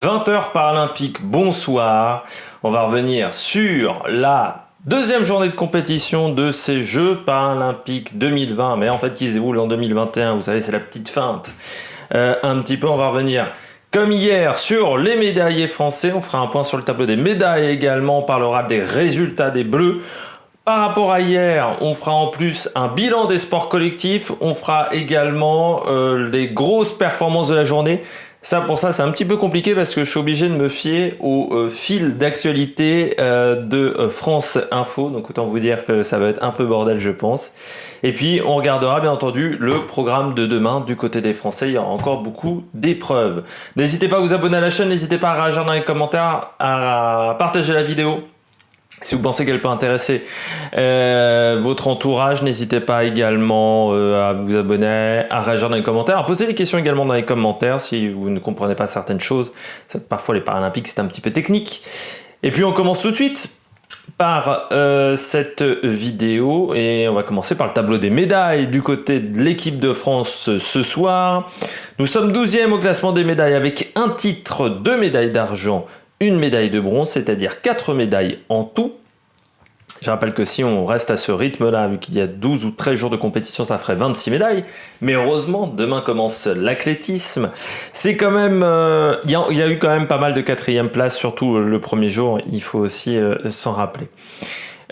20h paralympique, bonsoir. On va revenir sur la deuxième journée de compétition de ces Jeux paralympiques 2020, mais en fait qui se déroulent en 2021, vous savez, c'est la petite feinte. Un petit peu, on va revenir comme hier sur les médaillés français, on fera un point sur le tableau des médailles également, on parlera des résultats des Bleus. Par rapport à hier, on fera en plus un bilan des sports collectifs, on fera également les grosses performances de la journée. Pour ça, c'est un petit peu compliqué parce que je suis obligé de me fier au fil d'actualité de France Info. Donc autant vous dire que ça va être un peu bordel, je pense. Et puis, on regardera bien entendu le programme de demain du côté des Français. Il y aura encore beaucoup d'épreuves. N'hésitez pas à vous abonner à la chaîne, n'hésitez pas à réagir dans les commentaires, à partager la vidéo. Si vous pensez qu'elle peut intéresser votre entourage, n'hésitez pas également à vous abonner, à réagir dans les commentaires, à poser des questions également dans les commentaires si vous ne comprenez pas certaines choses. Parfois les Paralympiques c'est un petit peu technique. Et puis on commence tout de suite par cette vidéo et on va commencer par le tableau des médailles du côté de l'équipe de France ce soir. Nous sommes 12e au classement des médailles avec un titre, 2 médailles d'argent, une médaille de bronze, c'est-à-dire 4 médailles en tout. Je rappelle que si on reste à ce rythme-là, vu qu'il y a 12 ou 13 jours de compétition, ça ferait 26 médailles. Mais heureusement, demain commence l'athlétisme. C'est quand même... Il y a eu quand même pas mal de 4e places, surtout le premier jour, il faut aussi s'en rappeler.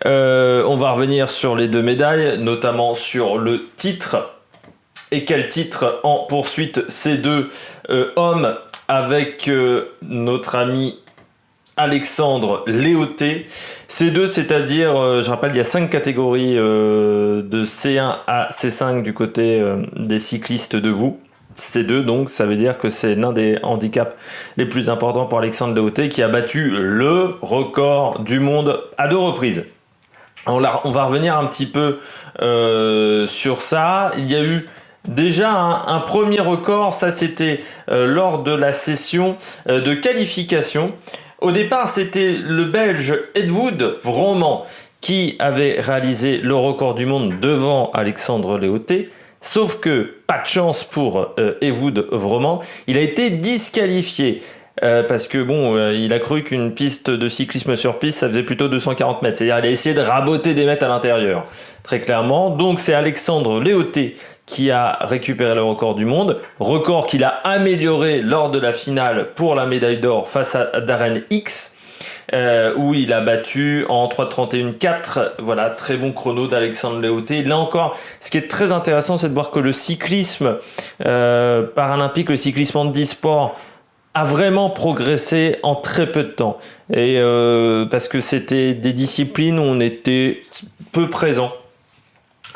On va revenir sur les 2 médailles, notamment sur le titre. Et quel titre en poursuite ces 2 hommes avec notre ami Alexandre Léoté. C2, c'est-à-dire, je rappelle, il y a 5 catégories de C1 à C5 du côté des cyclistes debout. C2, donc, ça veut dire que c'est l'un des handicaps les plus importants pour Alexandre Léoté qui a battu le record du monde à 2 reprises. On va revenir un petit peu sur ça. Il y a eu déjà un premier record, ça c'était lors de la session de qualification. Au départ, c'était le Belge Ewout Vromans qui avait réalisé le record du monde devant Alexandre Léoté. Sauf que, pas de chance pour Ewout Vromans, il a été disqualifié. Parce que bon, il a cru qu'une piste de cyclisme sur piste, ça faisait plutôt 240 mètres. C'est-à-dire, il a essayé de raboter des mètres à l'intérieur, très clairement. Donc, c'est Alexandre Léoté qui a récupéré le record du monde, record qu'il a amélioré lors de la finale pour la médaille d'or face à Darren X, où il a battu en 3:31.4, voilà, très bon chrono d'Alexandre Léoté. Là encore, ce qui est très intéressant, c'est de voir que le cyclisme paralympique, le cyclisme handisport, a vraiment progressé en très peu de temps. Et parce que c'était des disciplines où on était peu présent.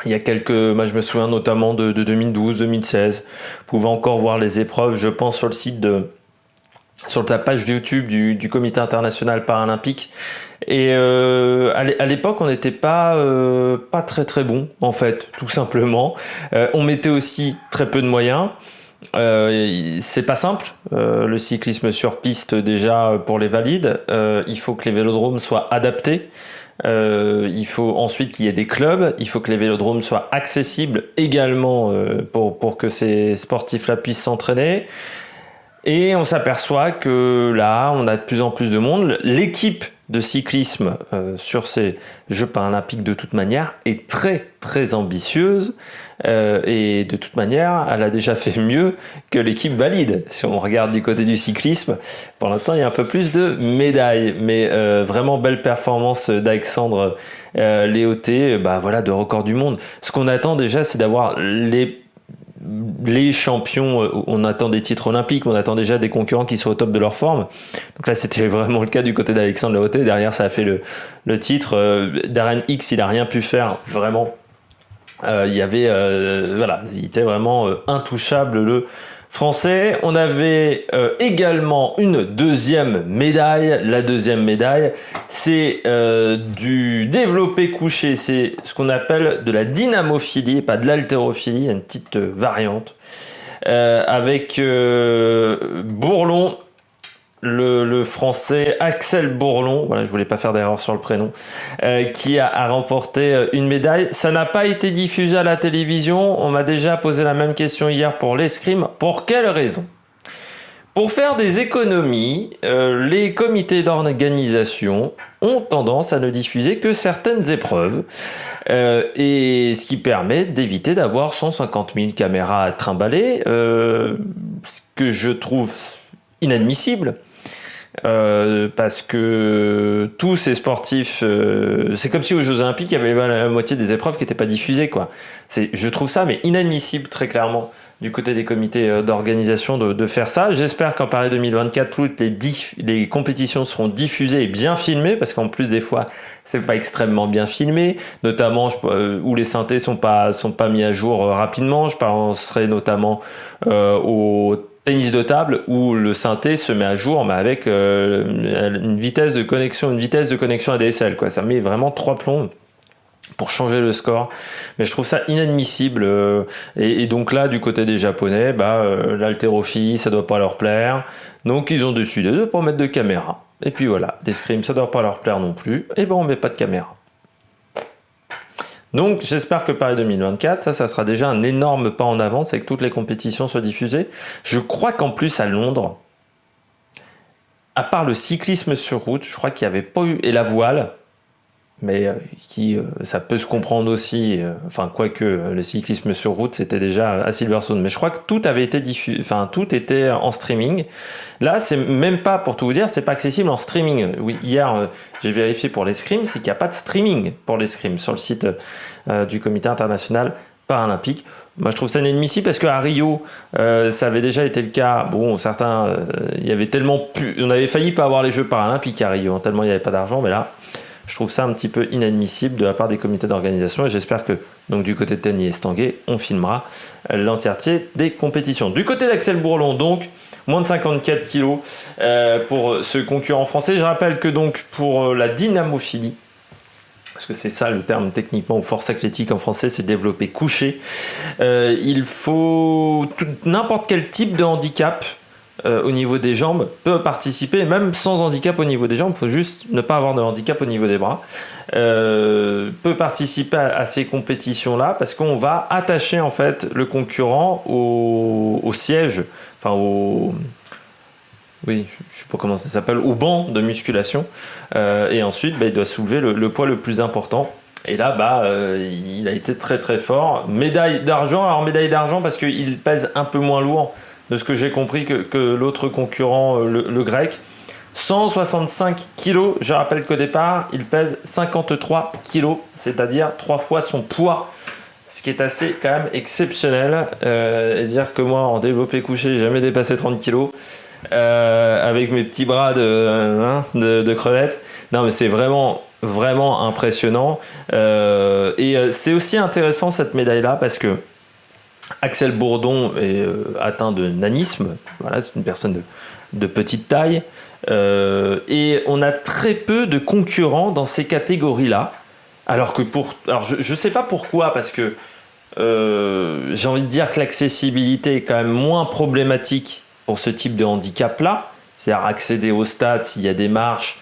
Il y a moi je me souviens notamment de 2012-2016. Vous pouvez encore voir les épreuves, je pense, sur le site sur la page YouTube du Comité international paralympique. Et à l'époque, on n'était pas très très bon, en fait, tout simplement. On mettait aussi très peu de moyens. C'est pas simple, le cyclisme sur piste déjà pour les valides. Il faut que les vélodromes soient adaptés. Il faut ensuite qu'il y ait des clubs, il faut que les vélodromes soient accessibles également pour que ces sportifs-là puissent s'entraîner. Et on s'aperçoit que là, on a de plus en plus de monde. L'équipe de cyclisme sur ces Jeux paralympiques de toute manière est très très ambitieuse et de toute manière elle a déjà fait mieux que l'équipe valide. Si on regarde du côté du cyclisme, pour l'instant il y a un peu plus de médailles, mais vraiment belle performance d'Alexandre Léoté, voilà, de record du monde. Ce qu'on attend déjà, c'est d'avoir les champions. On attend des titres olympiques, on attend déjà des concurrents qui soient au top de leur forme. Donc là, c'était vraiment le cas du côté d'Alexandre Léoté. Derrière, ça a fait le titre. Darren X, il a rien pu faire, vraiment. Il était vraiment intouchable, le français. On avait également une 2e médaille. La 2e médaille, c'est du développé couché. C'est ce qu'on appelle de la dynamophilie, pas de l'haltérophilie, une petite variante. Avec Bourlon, le français Axel Bourlon, voilà, je voulais pas faire d'erreur sur le prénom, qui a remporté une médaille. Ça n'a pas été diffusé à la télévision. On m'a déjà posé la même question hier pour l'escrime. Pour quelle raison ? Pour faire des économies, les comités d'organisation ont tendance à ne diffuser que certaines épreuves, et ce qui permet d'éviter d'avoir 150 000 caméras à trimballer, ce que je trouve inadmissible. Parce que tous ces sportifs, c'est comme si aux Jeux Olympiques il y avait la moitié des épreuves qui n'étaient pas diffusées, quoi. Je trouve ça mais inadmissible, très clairement, du côté des comités d'organisation de faire ça. J'espère qu'en Paris 2024 toutes les compétitions seront diffusées et bien filmées, parce qu'en plus des fois c'est pas extrêmement bien filmé, notamment où les synthés sont pas mis à jour rapidement. Je penserai notamment au tennis de table où le synthé se met à jour, mais avec une vitesse de connexion ADSL, quoi. Ça met vraiment 3 plombs pour changer le score, mais je trouve ça inadmissible, et donc là du côté des Japonais, l'haltérophilie ça doit pas leur plaire, donc ils ont décidé de pas mettre de caméra, et puis voilà, l'escrime ça doit pas leur plaire non plus, et on met pas de caméra. Donc j'espère que Paris 2024, ça sera déjà un énorme pas en avance et que toutes les compétitions soient diffusées. Je crois qu'en plus à Londres, à part le cyclisme sur route, je crois qu'il n'y avait pas eu, et la voile, mais ça peut se comprendre aussi, quoique le cyclisme sur route c'était déjà à Silverstone, mais je crois que tout avait été diffusé, tout était en streaming. Là c'est même pas, pour tout vous dire, c'est pas accessible en streaming. Oui, hier j'ai vérifié pour l'escrime, c'est qu'il n'y a pas de streaming pour l'escrime sur le site du comité international paralympique. Moi je trouve ça inadmissible, parce qu'à Rio ça avait déjà été le cas. Bon, certains, il y avait tellement on avait failli pas avoir les Jeux paralympiques à Rio, tellement il n'y avait pas d'argent, mais là je trouve ça un petit peu inadmissible de la part des comités d'organisation, et j'espère que donc du côté de Tenny Estanguet, on filmera l'entièreté des compétitions. Du côté d'Axel Bourlon, donc moins de 54 kilos pour ce concurrent français. Je rappelle que donc pour la dynamophilie, parce que c'est ça le terme techniquement, ou force athlétique en français, c'est développé couché, il faut n'importe quel type de handicap au niveau des jambes peut participer, même sans handicap au niveau des jambes, il faut juste ne pas avoir de handicap au niveau des bras, peut participer à ces compétitions-là, parce qu'on va attacher en fait le concurrent au siège, oui, je sais pas comment ça s'appelle, au banc de musculation, et ensuite il doit soulever le poids le plus important. Et là, il a été très très fort. Médaille d'argent parce qu'il pèse un peu moins lourd, de ce que j'ai compris, que l'autre concurrent, le grec. 165 kilos, je rappelle qu'au départ, il pèse 53 kilos, c'est-à-dire 3 fois son poids, ce qui est assez quand même exceptionnel. Et dire que moi, en développé couché, j'ai jamais dépassé 30 kilos, avec mes petits bras de crevettes. Non, mais c'est vraiment impressionnant. Et c'est aussi intéressant cette médaille-là, parce que Axel Bourdon est atteint de nanisme. Voilà, c'est une personne de petite taille. Et on a très peu de concurrents dans ces catégories-là. Alors je sais pas pourquoi, parce que j'ai envie de dire que l'accessibilité est quand même moins problématique pour ce type de handicap-là. C'est-à-dire accéder au stade s'il y a des marches,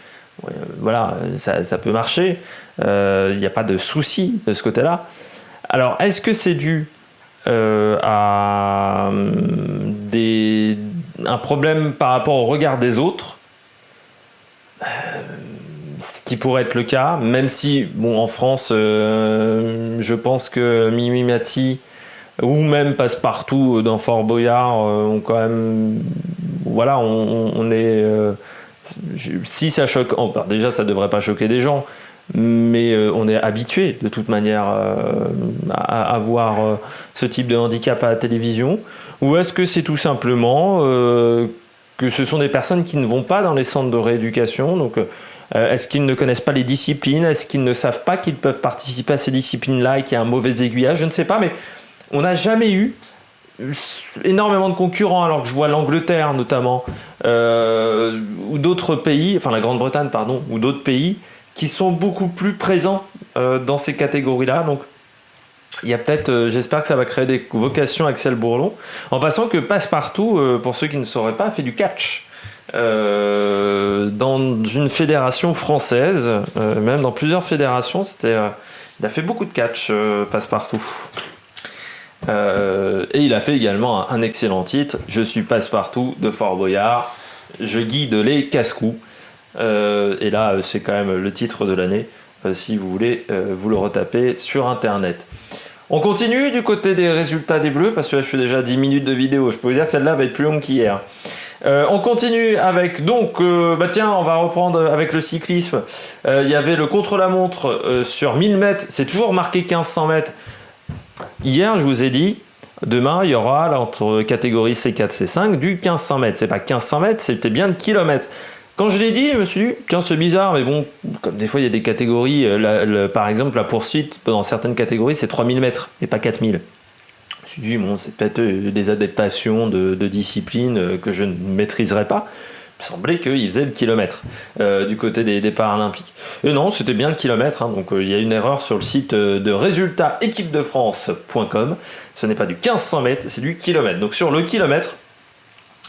voilà, ça peut marcher. Il n'y a pas de souci de ce côté-là. Alors, est-ce que c'est dû à un problème par rapport au regard des autres, ce qui pourrait être le cas, même si, en France, je pense que Mimi Mati ou même Passepartout dans Fort Boyard ont quand même, voilà, on est, si ça choque, déjà ça devrait pas choquer des gens, mais on est habitué de toute manière à voir ce type de handicap à la télévision. Ou est-ce que c'est tout simplement que ce sont des personnes qui ne vont pas dans les centres de rééducation, donc est-ce qu'ils ne connaissent pas les disciplines, est-ce qu'ils ne savent pas qu'ils peuvent participer à ces disciplines-là et qu'il y a un mauvais aiguillage, je ne sais pas, mais on n'a jamais eu énormément de concurrents, alors que je vois l'Angleterre notamment, ou d'autres pays, enfin la Grande-Bretagne pardon, ou d'autres pays qui sont beaucoup plus présents dans ces catégories-là. Donc il y a peut-être, j'espère que ça va créer des vocations Axel Bourlon, en passant que Passepartout, pour ceux qui ne sauraient pas, fait du catch dans une fédération française, même dans plusieurs fédérations. Il a fait beaucoup de catch, Passepartout. Et il a fait également un excellent titre, Je suis passe-partout de Fort Boyard, je guide les casse-coups. Et là, c'est quand même le titre de l'année, si vous voulez vous le retaper sur internet. On continue du côté des résultats des Bleus, parce que là je suis déjà à 10 minutes de vidéo, je peux vous dire que celle-là va être plus longue qu'hier. On continue avec donc, on va reprendre avec le cyclisme. Il y avait le contre-la-montre sur 1000 mètres, c'est toujours marqué 1500 mètres. Hier, je vous ai dit, demain, il y aura là, entre catégorie C4, C5 du 1500 mètres. C'est pas 1500 mètres, c'était bien le kilomètre. Quand je l'ai dit, je me suis dit, tiens, c'est bizarre, mais bon, comme des fois, il y a des catégories, par exemple, la poursuite, dans certaines catégories, c'est 3000 mètres et pas 4000. Je me suis dit, bon, c'est peut-être des adaptations de disciplines que je ne maîtriserai pas. Il me semblait qu'il faisait le kilomètre du côté des Paralympiques. Et non, c'était bien le kilomètre, hein, donc il y a une erreur sur le site de résultats équipedefrance.com. Ce n'est pas du 1500 mètres, c'est du kilomètre. Donc sur le kilomètre,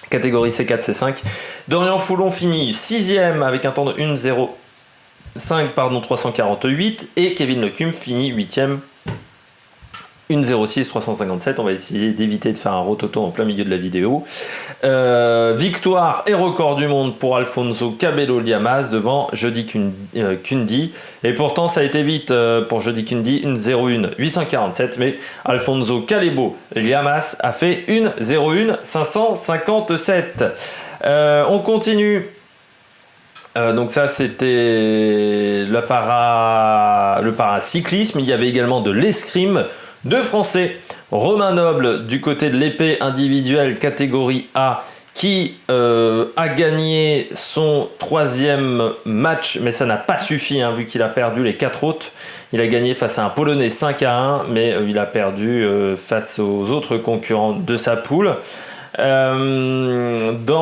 catégorie C4, C5, Dorian Foulon finit 6e avec un temps de 1,05 348 et Kevin Lecum finit 8e 1,06 357. On va essayer d'éviter de faire un rototo en plein milieu de la vidéo. Victoire et record du monde pour Alfonso Cabello Liamas devant Jody Kundi. Et pourtant, ça a été vite pour Jody Kundi, 1,01 847. Mais Alfonso Cabello Liamas a fait 1,01 557. On continue. Donc ça c'était le paracyclisme. Il y avait également de l'escrime. Deux Français, Romain Noble du côté de l'épée individuelle catégorie A qui a gagné son 3e match, mais ça n'a pas suffi hein, vu qu'il a perdu les 4 autres. Il a gagné face à un Polonais 5-1, mais il a perdu face aux autres concurrents de sa poule. Dans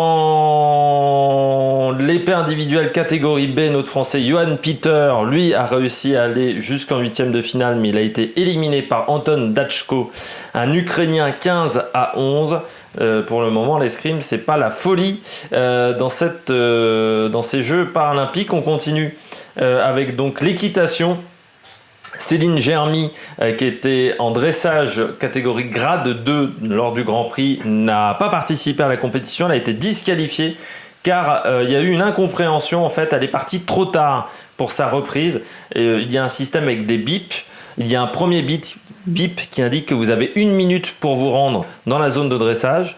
l'épée individuelle catégorie B, notre Français Johan Peter, lui, a réussi à aller jusqu'en 8e de finale, mais il a été éliminé par Anton Dachko, un Ukrainien 15-11. Pour le moment, l'escrime, c'est pas la folie dans ces Jeux paralympiques. On continue avec donc l'équitation. Céline Germy, qui était en dressage catégorie grade 2 lors du Grand Prix, n'a pas participé à la compétition. Elle a été disqualifiée car il y a eu une incompréhension. En fait, elle est partie trop tard pour sa reprise. Il y a un système avec des bips. Il y a un premier bip qui indique que vous avez 1 minute pour vous rendre dans la zone de dressage.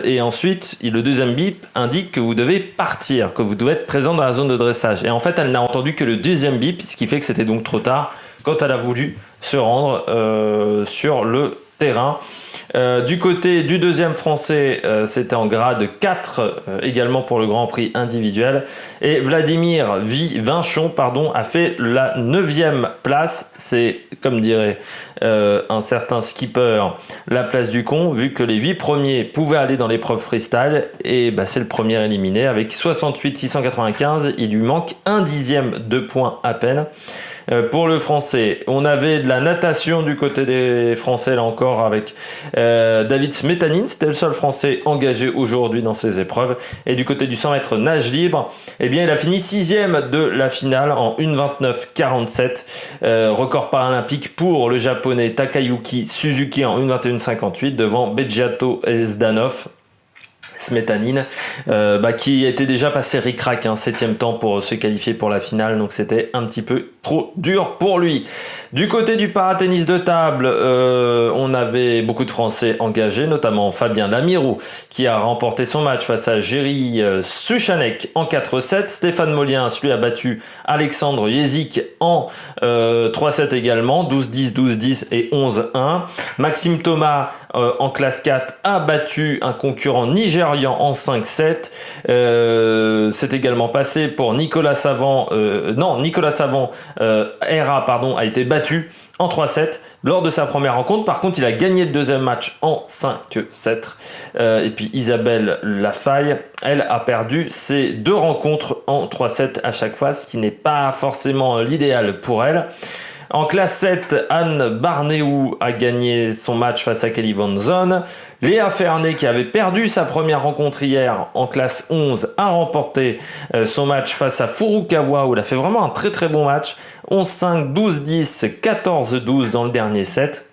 Et ensuite, le deuxième bip indique que vous devez partir, que vous devez être présent dans la zone de dressage. Et en fait, elle n'a entendu que le deuxième bip, ce qui fait que c'était donc trop tard quand elle a voulu se rendre sur le terrain. Du côté du deuxième français, c'était en grade 4 également pour le Grand Prix individuel. Et Vladimir Vinchon a fait la 9e place. C'est, comme dirait un certain skipper, la place du con, vu que les 8 premiers pouvaient aller dans l'épreuve freestyle. Et c'est le premier éliminé avec 68 695. Il lui manque 1/10 de point à peine. Pour le français, on avait de la natation du côté des Français, là encore, avec David Smetanine. C'était le seul Français engagé aujourd'hui dans ces épreuves. Et du côté du 100 mètres nage libre, il a fini 6e de la finale en 1,29,47. Record paralympique pour le japonais Takayuki Suzuki en 1,21,58 devant Bejato Ezdanov. Smetanine, qui était déjà passé ric-rac, 7e temps pour se qualifier pour la finale, donc c'était un petit peu trop dur pour lui. Du côté du paratennis de table, on avait beaucoup de Français engagés, notamment Fabien Lamirou, qui a remporté son match face à Jiří Suchanek en 4-7. Stéphane Molliens, lui, a battu Alexandre Jezik en 3-7 également, 12-10, 12-10 et 11-1. Maxime Thomas, en classe 4, a battu un concurrent nigérian en 5-7. C'est également passé pour Nicolas Savant. Nicolas Savant, a été battu en 3-7 lors de sa première rencontre. Par contre, il a gagné le deuxième match en 5-7. Et puis Isabelle Lafaille, elle a perdu ses 2 rencontres en 3-7 à chaque fois, ce qui n'est pas forcément l'idéal pour elle. En classe 7, Anne Barnéou a gagné son match face à Kelly Van Zon. Léa Fernet, qui avait perdu sa première rencontre hier en classe 11, a remporté son match face à Furukawa, où elle a fait vraiment un très très bon match. 11-5, 12-10, 14-12 dans le dernier set.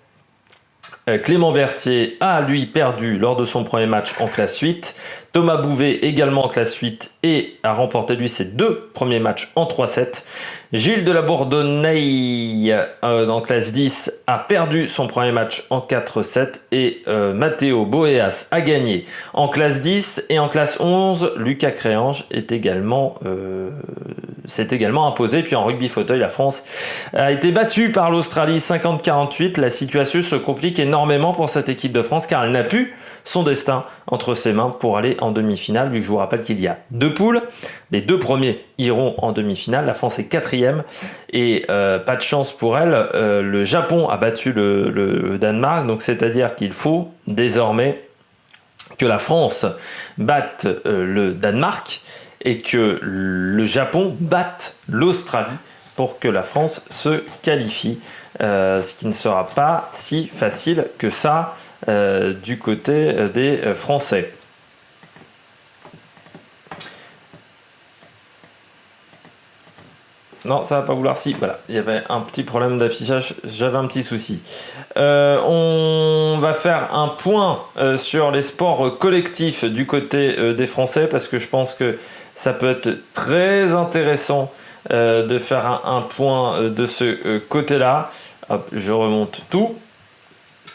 Clément Berthier a, lui, perdu lors de son premier match en classe 8. Thomas Bouvet, également en classe 8, et a remporté, lui, ses 2 premiers matchs en 3-7. Gilles de la Bourdonnais, en classe 10, a perdu son premier match en 4-7. Et Mathéo Boéas a gagné en classe 10. Et en classe 11, Lucas Créange s'est également imposé. Puis en rugby fauteuil, la France a été battue par l'Australie 50-48. La situation se complique énormément pour cette équipe de France car elle n'a plus son destin entre ses mains pour aller en demi-finale, vu que je vous rappelle qu'il y a 2 poules. Les 2 premiers iront en demi-finale. La France est 4e et pas de chance pour elle. Le Japon a battu le Danemark, donc c'est-à-dire qu'il faut désormais que la France batte le Danemark et que le Japon batte l'Australie pour que la France se qualifie. Ce qui ne sera pas si facile que ça du côté des Français. Non, ça va pas vouloir. Si, voilà, il y avait un petit problème d'affichage, j'avais un petit souci. On va faire un point sur les sports collectifs du côté des Français parce que je pense que ça peut être très intéressant de faire un point de ce côté-là. Hop, je remonte tout.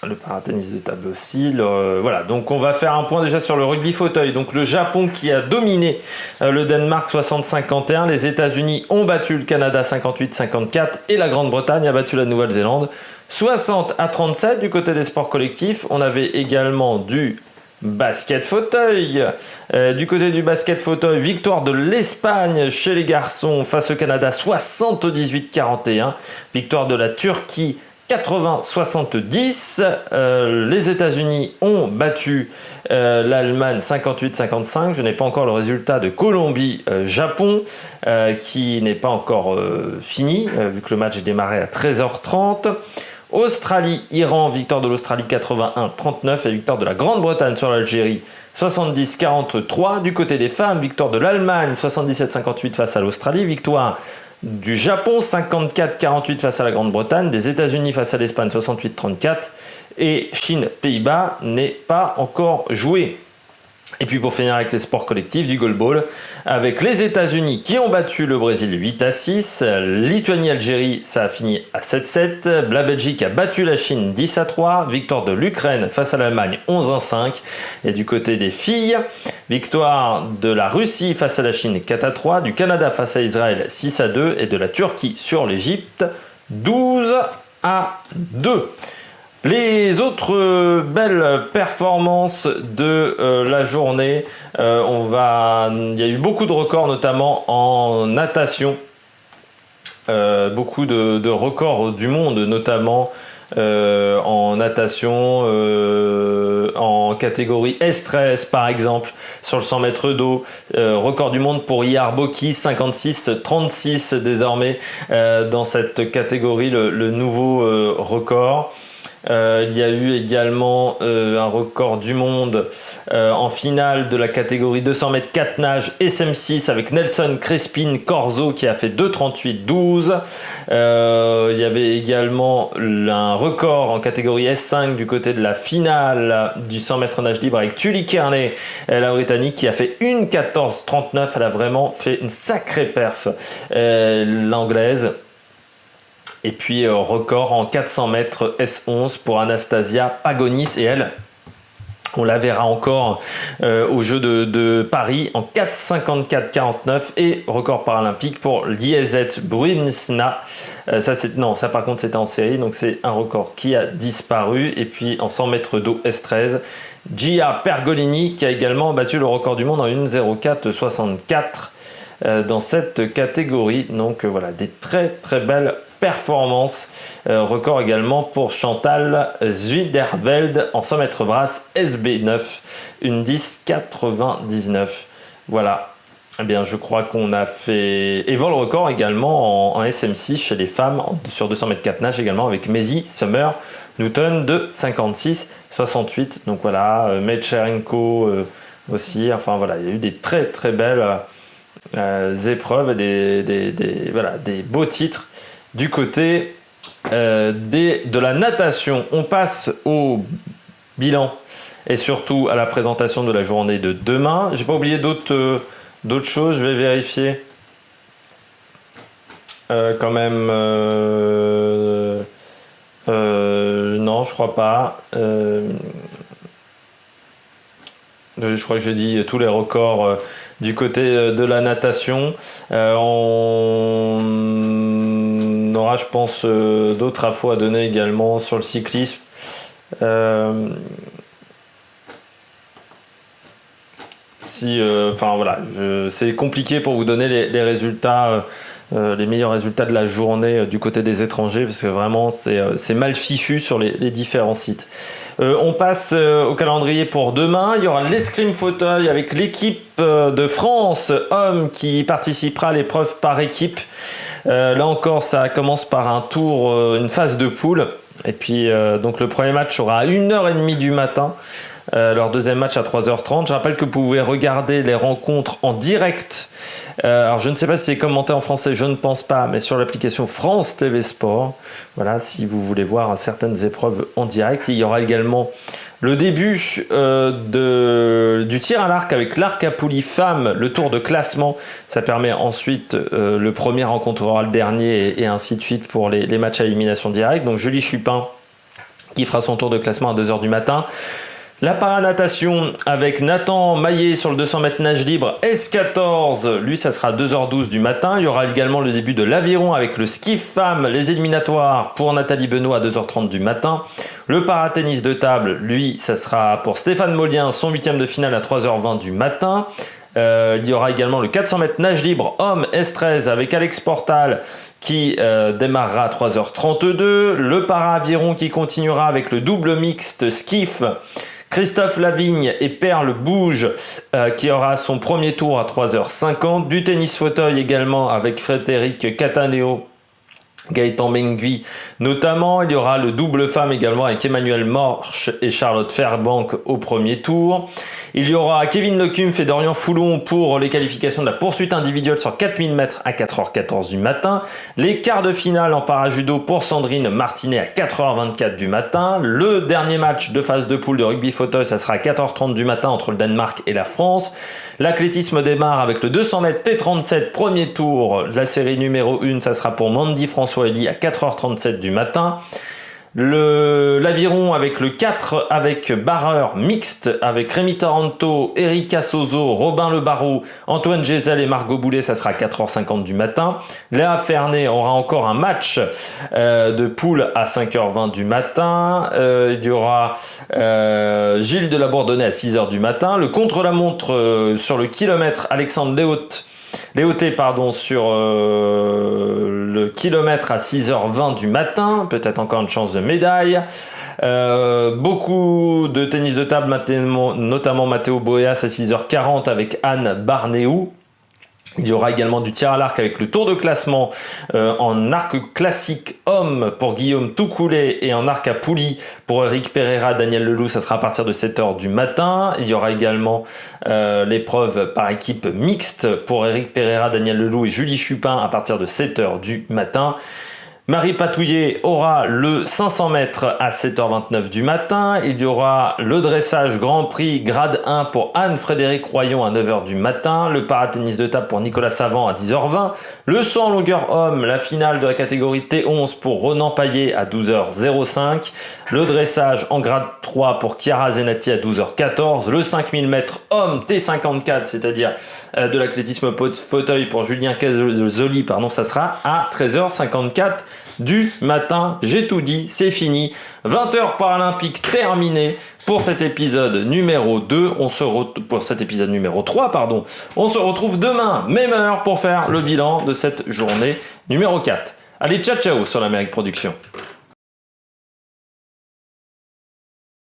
Le paratennis de table aussi. Voilà, donc on va faire un point déjà sur le rugby fauteuil. Donc le Japon qui a dominé le Danemark 60-51. Les États-Unis ont battu le Canada 58-54 et la Grande-Bretagne a battu la Nouvelle-Zélande 60-37 du côté des sports collectifs. On avait également du basket fauteuil. Du côté du basket fauteuil, victoire de l'Espagne chez les garçons face au Canada 78-41. Victoire de la Turquie 80-70. Les États-Unis ont battu l'Allemagne 58-55. Je n'ai pas encore le résultat de Colombie-Japon qui n'est pas encore fini vu que le match est démarré à 13h30. Australie-Iran, victoire de l'Australie 81-39 et victoire de la Grande-Bretagne sur l'Algérie 70-43. Du côté des femmes, victoire de l'Allemagne 77-58 face à l'Australie, victoire du Japon 54-48 face à la Grande-Bretagne, des États-Unis face à l'Espagne 68-34 et Chine-Pays-Bas n'est pas encore joué. Et puis pour finir avec les sports collectifs, du goalball, avec les États-Unis qui ont battu le Brésil 8-6, Lituanie-Algérie, ça a fini à 7-7, la Belgique a battu la Chine 10-3, victoire de l'Ukraine face à l'Allemagne 11-5, et du côté des filles, victoire de la Russie face à la Chine 4-3, du Canada face à Israël 6-2, et de la Turquie sur l'Égypte 12-2. Les autres belles performances de la journée, il y a eu beaucoup de records, notamment en natation, beaucoup de records du monde, notamment en natation, en catégorie S13 par exemple, sur le 100 mètres d'eau, record du monde pour Iyar Boki, 56-36 désormais dans cette catégorie, le nouveau record. Il y a eu également un record du monde en finale de la catégorie 200 mètres 4 nages SM6 avec Nelson Crespin Corzo qui a fait 2:38-12. Il y avait également un record en catégorie S5 du côté de la finale du 100 mètres nage libre avec Tully Kearney, la Britannique, qui a fait 1:14-39. Elle a vraiment fait une sacrée perf, l'anglaise. Et puis record en 400 mètres S11 pour Anastasia Pagonis, et elle, on la verra encore aux Jeux de Paris en 4:54-49, et record paralympique pour Liezet Bruinsna. Ça par contre c'était en série, donc c'est un record qui a disparu. Et puis en 100 mètres d'eau S13, Gia Pergolini qui a également battu le record du monde en 1:04-64 dans cette catégorie. Donc voilà, des très très belles performance. Record également pour Chantal Zuiderveld en 100 mètres brasse SB9, 1:10-99. Voilà. Eh bien, je crois qu'on a fait... Et vol record également en SM6 chez les femmes sur 200 mètres 4 nage également avec Maisie Summer Newton de 56-68. Donc voilà, Metcherenko aussi. Enfin voilà, il y a eu des très très belles épreuves et des beaux titres du côté de la natation. On passe au bilan et surtout à la présentation de la journée de demain. J'ai pas oublié d'autres choses, je vais vérifier. Quand même, non, je crois pas. Je crois que j'ai dit tous les records du côté de la natation. On aura, je pense, d'autres infos à donner également sur le cyclisme. Voilà, c'est compliqué pour vous donner les résultats. Les meilleurs résultats de la journée du côté des étrangers, parce que vraiment c'est mal fichu sur les différents sites. On passe au calendrier pour demain. Il y aura l'escrime fauteuil avec l'équipe de France hommes qui participera à l'épreuve par équipe. Là encore, ça commence par un tour, une phase de poule. Et puis donc le premier match sera à 1h30 du matin. Leur deuxième match à 3h30. Je rappelle que vous pouvez regarder les rencontres en direct. Alors je ne sais pas si c'est commenté en français, je ne pense pas, mais sur l'application France TV Sport. Voilà, si vous voulez voir certaines épreuves en direct. Il y aura également le début du tir à l'arc avec l'arc à poulie femme, le tour de classement. Ça permet ensuite, le premier rencontrera le dernier et ainsi de suite pour les matchs à élimination directe. Donc Julie Chupin qui fera son tour de classement à 2h du matin. La paranatation avec Nathan Maillet sur le 200 mètres nage libre S14, lui ça sera à 2h12 du matin. Il y aura également le début de l'aviron avec le ski femme, les éliminatoires pour Nathalie Benoît à 2h30 du matin. Le paratennis de table, lui ça sera pour Stéphane Molien, son 8e de finale à 3h20 du matin. Il y aura également le 400 mètres nage libre homme S13 avec Alex Portal qui démarrera à 3h32. Le para-aviron qui continuera avec le double mixte skiff. Christophe Lavigne et Perle Bouge qui aura son premier tour à 3h50. Du tennis fauteuil également avec Frédéric Cataneo, Gaëtan Mengui notamment. Il y aura le double femme également avec Emmanuel Morche et Charlotte Fairbank au premier tour. Il y aura Kevin Lecumf et Dorian Foulon pour les qualifications de la poursuite individuelle sur 4000 mètres à 4h14 du matin. Les quarts de finale en parajudo pour Sandrine Martinet à 4h24 du matin. Le dernier match de phase de poule de rugby fauteuil, ça sera à 4h30 du matin entre le Danemark et la France. L'athlétisme démarre avec le 200 mètres T37, premier tour de la série numéro 1, ça sera pour Mandy François Elie à 4h37 du matin. L'aviron avec le 4 avec barreur mixte avec Rémi Taranto, Erika Sozo, Robin Le Barreau, Antoine Gézel et Margot Boulet, ça sera à 4h50 du matin. Léa Fernet aura encore un match de poule à 5h20 du matin. Il y aura Gilles de la Bourdonnais à 6h du matin. Le contre-la-montre sur le kilomètre, Alexandre Léoté sur le kilomètre à 6h20 du matin, peut-être encore une chance de médaille. Beaucoup de tennis de table, notamment Matteo Boeas à 6h40 avec Anne Barnéou. Il y aura également du tir à l'arc avec le tour de classement en arc classique homme pour Guillaume Toucoulet et en arc à poulie pour Eric Pereira, Daniel Leloup, ça sera à partir de 7h du matin. Il y aura également l'épreuve par équipe mixte pour Eric Pereira, Daniel Leloup et Julie Chupin à partir de 7h du matin. Marie Patouillet aura le 500 mètres à 7h29 du matin. Il y aura le dressage Grand Prix grade 1 pour Anne-Frédéric Royon à 9h du matin. Le paratennis de table pour Nicolas Savant à 10h20. Le saut en longueur homme, la finale de la catégorie T11 pour Ronan Paillet à 12h05. Le dressage en grade 3 pour Chiara Zenati à 12h14. Le 5000 mètres homme T54, c'est-à-dire de l'athlétisme fauteuil pour Julien Casoli, ça sera à 13h54 du matin. J'ai tout dit, c'est fini. 20h paralympique terminé pour cet épisode numéro 2. Pour cet épisode numéro 3, pardon. On se retrouve demain, même heure, pour faire le bilan de cette journée numéro 4. Allez, ciao ciao sur l'Amérique Production.